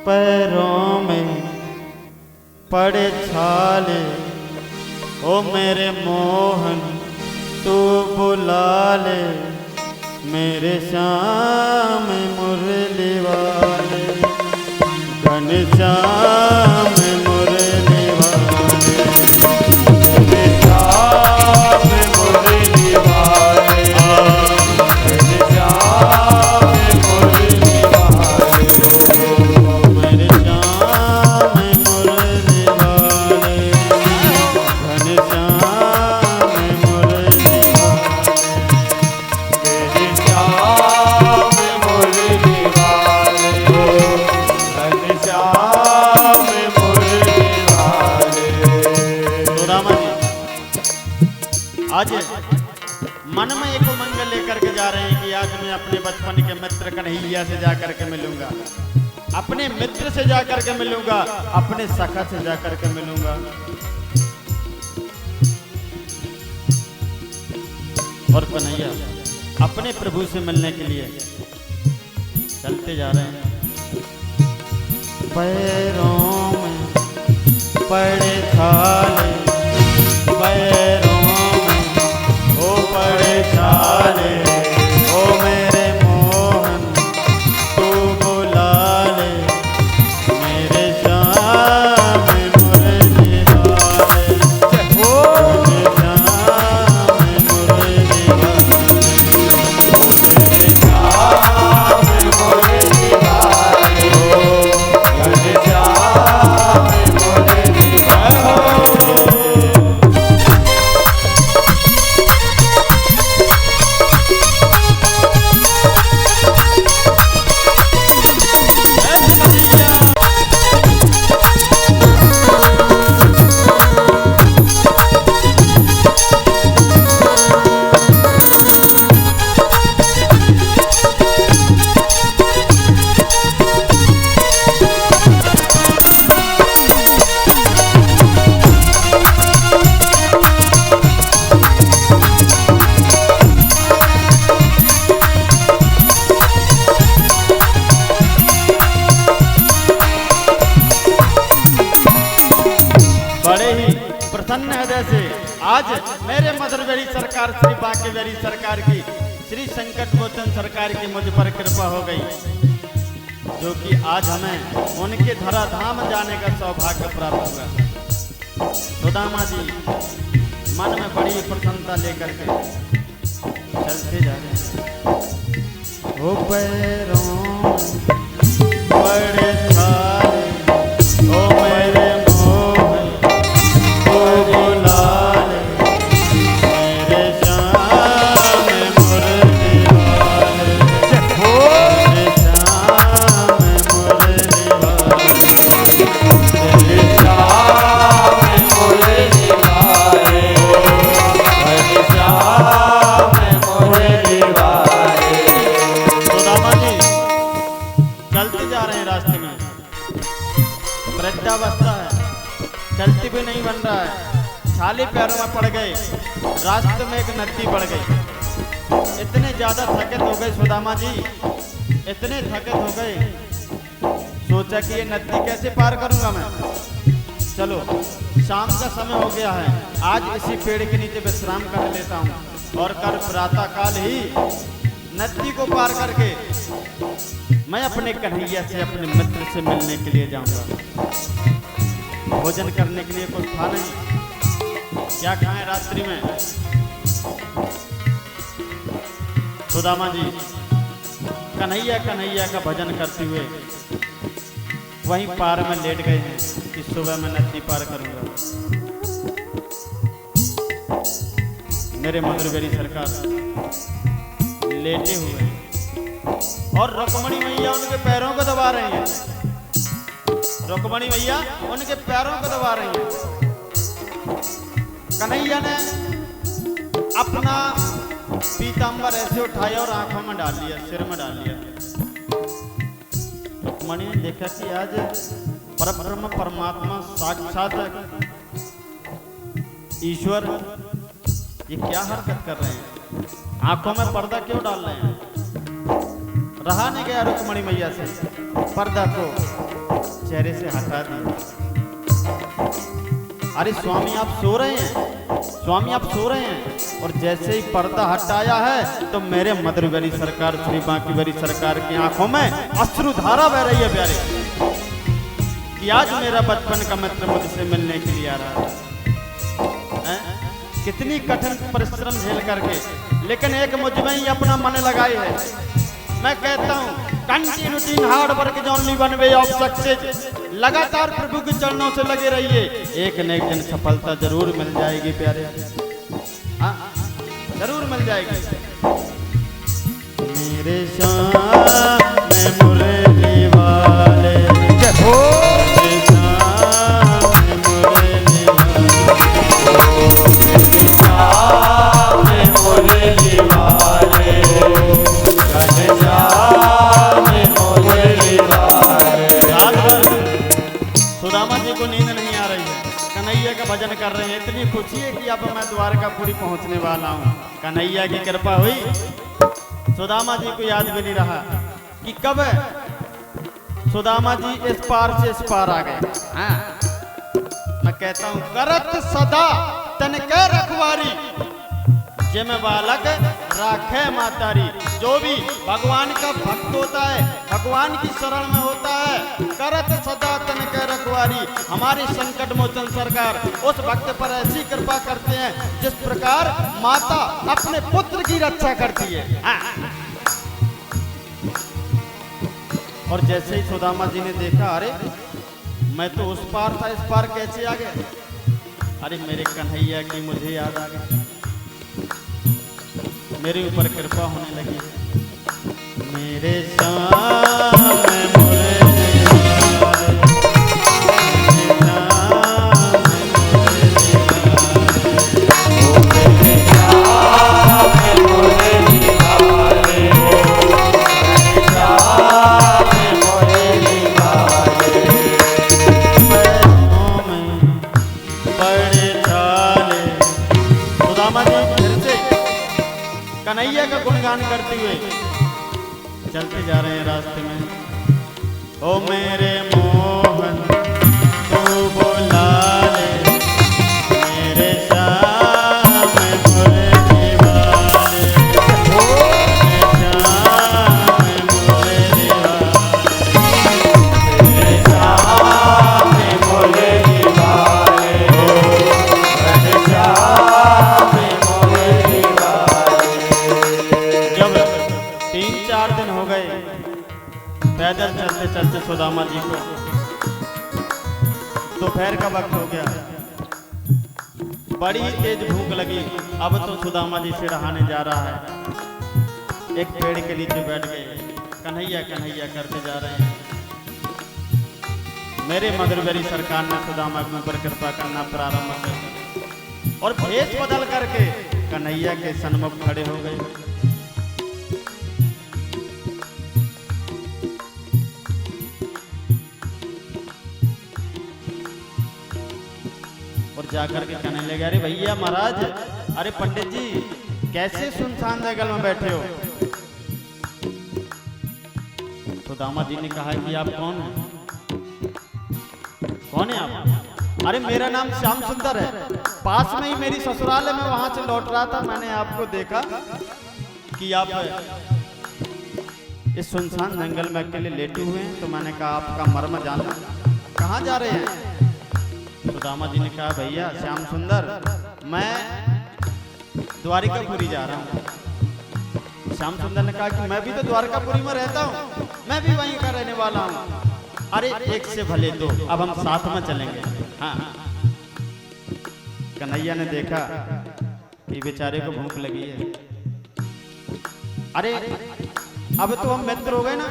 पैरों में पड़े छाले, ओ मेरे मोहन तू बुला ले, मेरे श्याम मुरली वाले, घनश्याम मुरली वाले, मेरे श्याम मुरली वाले, घनश्याम मुरली वाले, मेरे श्याम मुरली वाले, घनश्याम मुरली आज मन में एक उमंग लेकर के जा रहे हैं कि आज मैं अपने बचपन के मित्र कन्हैया से जाकर के मिलूंगा, अपने मित्र से जाकर के मिलूंगा, अपने सखा से जाकर के मिलूंगा। और कन्हैया अपने प्रभु से मिलने के लिए चलते जा रहे हैं। पैरों में पड़े छाले, पैरों पड़े छाले, ओ मेरे मोहन तू बुला ले, मेरे श्याम मुरली वाले, ओ मेरे श्याम मुरली वाले, ओ मेरे श्याम मुरली वाले, ओ मेरे श्याम मुरली वाले। प्रसन्न हृदय से आज मेरे मधुरवेली सरकार श्री बांकेवेली सरकार की श्री संकट मोचन सरकार की मुझ पर कृपा हो गई, जो कि आज हमें उनके धराधाम जाने का सौभाग्य प्राप्त हुआ। सुदामा जी मन में बड़ी प्रसन्नता लेकर के चलते जा रहे हैं। ओ पैरों बड़े छाले, ओ मेरे वृद्धावस्था है, चलती भी नहीं बन रहा है, छाले पैरों में पड़ गए, रास्ते में एक नदी पड़ गई। इतने ज्यादा थकित हो गए सुदामा जी, इतने थकित हो गए, सोचा कि ये नदी कैसे पार करूंगा मैं। चलो शाम का समय हो गया है, आज इसी पेड़ के नीचे विश्राम कर लेता हूँ और कल प्रातः काल ही नदी को पार करके मैं अपने कन्हैया से, अपने मित्र से मिलने के लिए जाऊंगा। भोजन करने के लिए कुछ था नहीं, क्या खाएं रात्रि में। सुदामा जी कन्हैया कन्हैया का भजन करते हुए वहीं पार में लेट गए हैं कि सुबह मैं नदी पार करूंगा। मेरे मधुरवेली सरकार लेटे हुए हैं और रुक्मणी मैया उनके पैरों को दबा रही हैं, रुक्मणी मैया उनके पैरों को दबा रही हैं। कन्हैया ने अपना पीतांबर ऐसे उठाया और आंखों में डाल लिया, सिर में डाल लिया। रुक्मणी ने देखा कि आज परब्रह्म परमात्मा साक्षात ईश्वर ये क्या हरकत कर रहे हैं, आंखों में पर्दा क्यों डाल रहे हैं। रहा नहीं गया रुक्मणी मैया से पर्दा को चेहरे से हटा दी। अरे स्वामी आप सो रहे हैं, स्वामी आप सो रहे हैं। और जैसे ही पर्दा हटाया है तो मेरे मधुरगढ़ी सरकार श्री बांकीबिहारी सरकार की आंखों में अश्रुधारा बह रही है प्यारे, कि आज मेरा बचपन का मित्र मुझसे मिलने के लिए आ रहा है। कितनी कठिन परिश्रम झेल करके, लेकिन एक मुझ में ही अपना मन लगाए है। मैं कहता हूँ continuity hard work is only one way of success. लगातार प्रभु के चरणों से लगे रहिए, एक न एक दिन सफलता जरूर मिल जाएगी प्यारे, जरूर मिल जाएगी। मेरे शाम में मुरली वाले हो, मेरे शाम में मुरली वाले, सुदामा जी को नींद नहीं आ रही है, कन्हैया का भजन कर रहे हैं। इतनी खुशी है कि अब मैं द्वारकापुरी पहुंचने वाला हूं। कन्हैया की कृपा हुई, सुदामा जी को याद भी नहीं रहा कि कब सुदामा जी इस पार से इस पार आ गए। मैं कहता हूं करत सदा तन के रखवारी, जिम बालक राखे मातारी। जो भी भगवान का भक्त होता है, भगवान की शरण में होता है, करत सदा तन के रखवारी। हमारे संकट मोचन सरकार उस भक्त पर ऐसी कृपा करते हैं जिस प्रकार माता अपने पुत्र की रक्षा करती है। और जैसे ही सुदामा जी ने देखा, अरे मैं तो उस पार था, इस पार कैसे आ गए? अरे मेरे कन्हैया की मुझे याद आ गई, मेरे ऊपर कृपा होने लगी। मेरे सामने कन्हैया का गुणगान करते हुए चलते जा रहे हैं रास्ते में। ओ मेरे मोहन तू बुला ले, मेरे श्याम मुरली वाले, मेरे श्याम मुरली वाले, मेरे श्याम मुरली वाले, मेरे श्याम मुरली वाले। जब 3-4 दिन हो गए पैदल चलते चलते सुदामा जी को, दोपहर का वक्त हो गया, बड़ी तेज भूख लगी। अब तो सुदामा जी सिरहाने जा रहा है। एक पेड़ के नीचे बैठ गए, कन्हैया कन्हैया करते जा रहे हैं। मेरे मधुरगढ़ी सरकार ने सुदामा के ऊपर कृपा करना प्रारंभ कर दिया और भेष बदल करके कन्हैया के सन्मुख खड़े हो गए। और जाकर के कहने लगे, अरे भैया महाराज, अरे पंडित जी कैसे सुनसान जंगल में बैठे हो? तो दामा जी ने कहा कि आप कौन हैं? कौन है आप? अरे मेरा नाम श्याम सुंदर है, पास में ही मेरी ससुराल है, मैं वहां से लौट रहा था, मैंने आपको देखा कि आप इस सुनसान जंगल में अकेले लेटे हुए हैं, तो मैंने कहा आपका मर्म जाना। कहाँ जा रहे हैं? सुदामा जी ने कहा, भैया श्याम सुंदर, मैं द्वारिकापुरी जा रहा हूँ। श्याम सुंदर ने कहा कि मैं भी तो द्वारकापुरी में रहता हूँ, मैं भी वहीं का रहने वाला हूँ। अरे एक से भले दो, अब हम साथ में चलेंगे। हाँ। कन्हैया ने देखा कि बेचारे को भूख लगी है। अरे अब तो हम मित्र हो गए ना?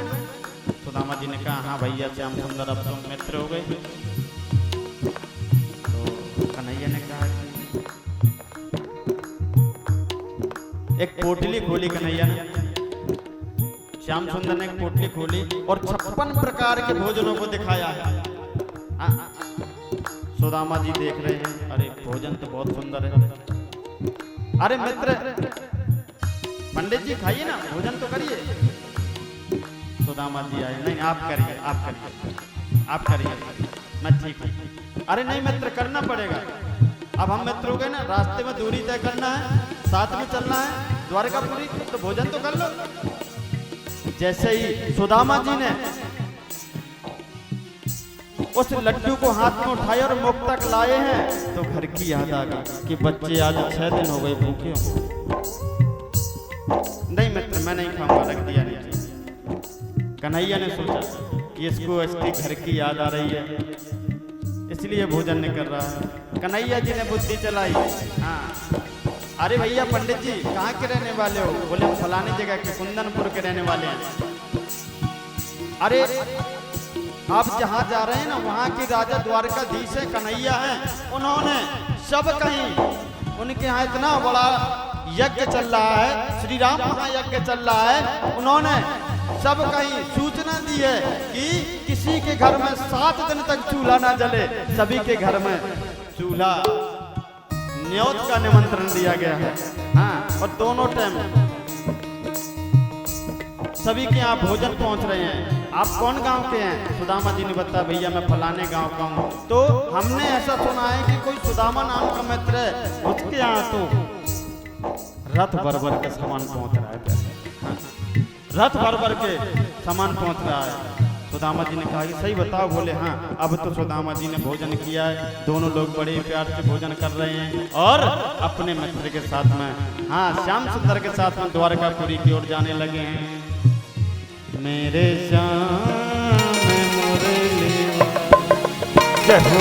सुदामा जी ने कहा, हाँ भैया श्याम सुंदर, अब तुम मित्र हो गए। कन्हैया ने कहा, एक पोटली खोली कन्हैया ने, श्याम सुंदर ने एक पोटली खोली और 56 प्रकार के भोजनों को दिखाया है। सुदामा जी देख रहे हैं, अरे भोजन तो बहुत सुंदर है। अरे मित्र पंडित जी खाइए ना, भोजन तो करिए। सुदामा जी आए, नहीं आप करिए, आप करिए। आप करिए, मैं ठीक हूँ। अरे नहीं मित्र, करना पड़ेगा। अब हम मित्रों के ना रास्ते में दूरी तय करना है, साथ में चलना है द्वारकापुरी, तो भोजन तो कर लो। जैसे ही सुदामा जी ने उस लड्डू को हाथ में उठाए और मुख तक लाए हैं तो घर की याद आ गई कि बच्चे आज 6 दिन हो गए भूखे हो। नहीं मित्र, मैं नहीं खाऊंगा, रख दिया नहीं। कन्हैया ने सोचा कि इसको इसके घर की याद आ रही है, इसलिए भोजन नहीं कर रहा है। कन्हैया जी ने बुद्धि चलाई। हाँ, अरे भैया पंडित जी कहाँ के रहने वाले हो? बोले हम फलाने जगह के कुंदनपुर के रहने वाले हैं। अरे आप जहाँ जा रहे हैं ना, वहाँ की राजा द्वारकाधीश है, कन्हैया है, उन्होंने सब कहीं उनके यहाँ इतना बड़ा यज्ञ चल रहा है, श्री राम महायज्ञ चल रहा है, उन्होंने सब कहीं सूचना दी है कि किसी के घर में 7 दिन तक चूल्हा ना जले, सभी के घर में चूल्हा न्योत का निमंत्रण दिया गया है। हाँ, और दोनों टाइम सभी के यहाँ भोजन पहुँच रहे हैं। आप कौन गांव के हैं? सुदामा जी ने बताया भैया मैं फलाने गांव का हूँ। तो हमने ऐसा सुना है कि कोई सुदामा नाम का मित्र है, उसके यहाँ तो रथ भर के सामान पहुँच रहा है। हाँ, रथ भर के सामान पहुँच रहा है। सुदामा जी ने कहा कि सही बताओ। बोले हाँ। अब तो सुदामा जी ने भोजन किया है, दोनों लोग बड़े प्यार से भोजन कर रहे हैं और अपने मित्र के साथ में, हाँ, श्याम सुंदर के साथ में द्वारकापुरी की ओर जाने लगे हैं। मेरे श्याम मुरली जय हो,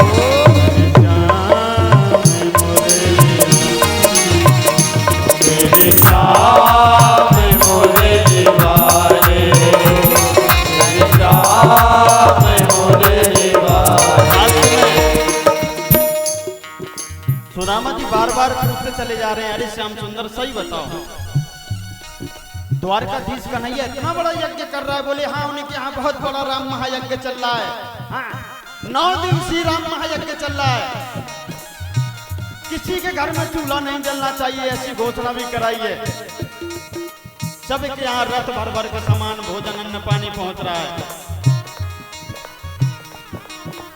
मेरे श्याम मुरली वाले, मेरे श्याम मुरली वाले। सुदामा जी बार-बार पूछते चले जा रहे हैं, अरे श्याम सुंदर सही बताओ, द्वारकाधीश कन्हैया इतना बड़ा यज्ञ कर रहा है? बोले हाँ, उनके यहाँ बहुत बड़ा राम महायज्ञ चल रहा है। हाँ, 9 दिवसीय राम महायज्ञ चल रहा है। किसी के घर में चूल्हा नहीं जलना चाहिए, ऐसी घोषणा भी कराई है। सबके यहाँ रथ भर के सामान, भोजन, अन्न पानी पहुंच रहा है।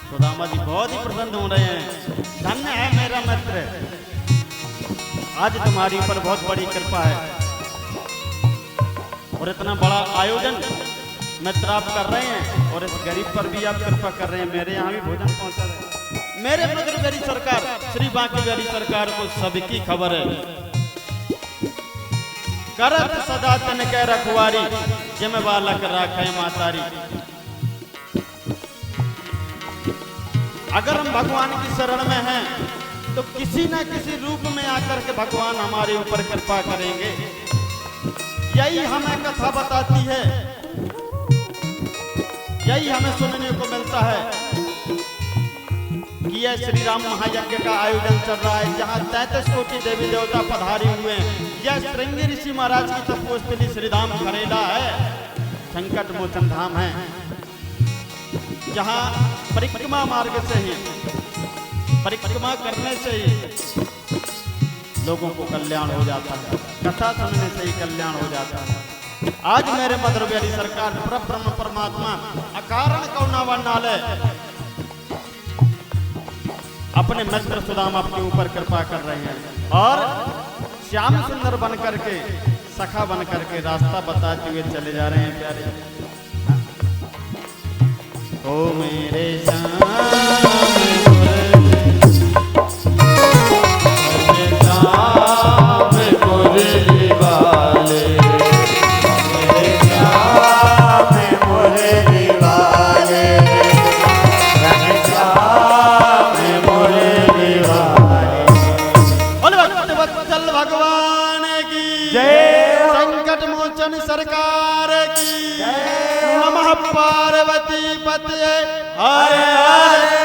सुदामा जी बहुत ही प्रसन्न हो रहे हैं। धन्य है मेरा मित्र, आज तुम्हारी ऊपर बहुत बड़ी कृपा है और इतना बड़ा आयोजन मित्र आप कर रहे हैं और इस गरीब पर भी आप कृपा कर रहे हैं। मेरे यहाँ भी भोजन पहुंचा रहे हैं। मेरे मधुर बेरी सरकार, श्री बांकी बेरी सरकार को सबकी खबर है। करत सदा तन के रखवारी, जिम बालक राखे मातारी। अगर हम भगवान की शरण में हैं तो किसी न किसी रूप में आकर के भगवान हमारे ऊपर कृपा करेंगे। यही हमें कथा बताती है, यही हमें सुनने को मिलता है कि यह श्री राम महायज्ञ का आयोजन चल रहा है, जहाँ 33 कोटि देवी देवता पधारे हुए हैं। यह श्रृंगी ऋषि महाराज की तपोस्थली श्री धाम खरेला है, संकट मोचन धाम है, जहाँ परिक्रमा मार्ग से ही, परिक्रमा करने से ही लोगों को कल्याण हो जाता है, कथा सुनने से ही कल्याण हो जाता है। आज मेरे मधुर बेरी सरकार परब्रह्म परमात्मा अकारण करुणा वर्णालय अपने मित्र सुदामा के ऊपर कृपा कर रहे हैं और श्याम सुंदर बन करके, सखा बन करके रास्ता बताते हुए चले जा रहे हैं। प्यारे ओ मेरे सरकार की, नमः पार्वती पते हरे हरे।